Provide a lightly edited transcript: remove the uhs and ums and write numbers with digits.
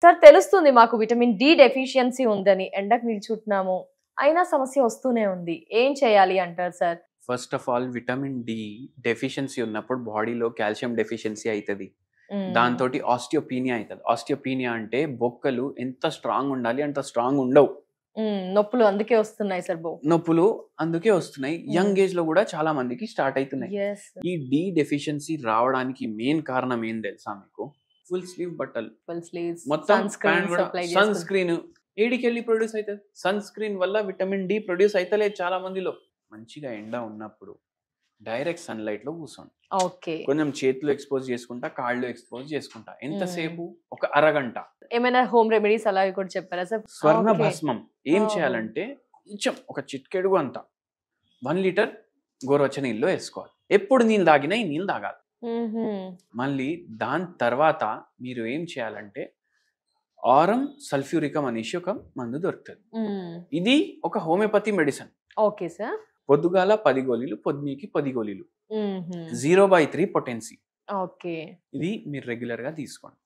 Sir తెలుస్తుంది మాకు vitamin D deficiency ఉందని. ఎండకు నిల్చుంటున్నాము. అయినా సమస్య వస్తూనే ఉంది. ఏం చేయాలి అంటారు sir? First of all vitamin D deficiency ఉన్నప్పుడు బాడీలో కాల్షియం డెఫిషియన్సీ అవుతుంది. దాంతోటి ఆస్టియోపీనియా అవుతుంది. ఆస్టియోపీనియా అంటే బొక్కలు ఎంత స్ట్రాంగ్ ఉండాలి అంత స్ట్రాంగ్ ఉండవు. నొప్పులు అందుకే వస్తున్నాయి సార్. నొప్పులు అందుకే వస్తున్నాయి. యంగ్ ఏజ్ లో కూడా చాలా మందికి స్టార్ట్ అవుతున్నాయి. Yes. ఈ డి డెఫిషియన్సీ రావడానికి మెయిన్ కారణం ఏం తెలుసా మీకు? ఫుల్ స్లీవ్ బట్టలు, Full sleeves, మొత్తం sunscreen supply సన్ చేసుకుంటారు. స్క్రీన్ ఏడికెళ్ళి ప్రొడ్యూస్ అవుతుంది. సన్ స్క్రీన్ వల్ల విటమిన్ డి ప్రొడ్యూస్ అవుతలేదు చాలా మందిలో. మంచిగా ఎండ ఉన్నప్పుడు డైరెక్ట్ సన్లైట్ లో కూర్చోండి. ఓకే. కొంచెం చేతులు ఎక్స్పోజ్ చేసుకుంటా, కాళ్ళు ఎక్స్పోజ్ చేసుకుంటా. ఎంతసేపు? ఒక అరగంట. ఏమైనా హోమ్ రెమెడీస్ అలాగే కూడా చెప్పారా సార్? స్వర్ణ Okay. భస్మం ఏం Oh. చేయాలంటే కొంచెం ఒక చిట్కెడుగు అంత 1 లీటర్ గోరువెచ్చని నీళ్ళు వేసుకోవాలి. ఎప్పుడు నీళ్ళు తాగినా ఈ నీళ్ళు తాగాలి. మళ్ళీ దాని తర్వాత మీరు ఏం చేయాలంటే ఆరం సల్ఫ్యూరికం అనేసి ఒక మందు దొరుకుతుంది. ఇది ఒక హోమియోపతి మెడిసిన్. Okay sir. పొద్దుగాల 10 గోళీలు, పొద్దునికి 10 గోళీలు, 0/3 పొటెన్సీ. ఓకే. ఇది మీరు రెగ్యులర్ గా తీసుకోండి.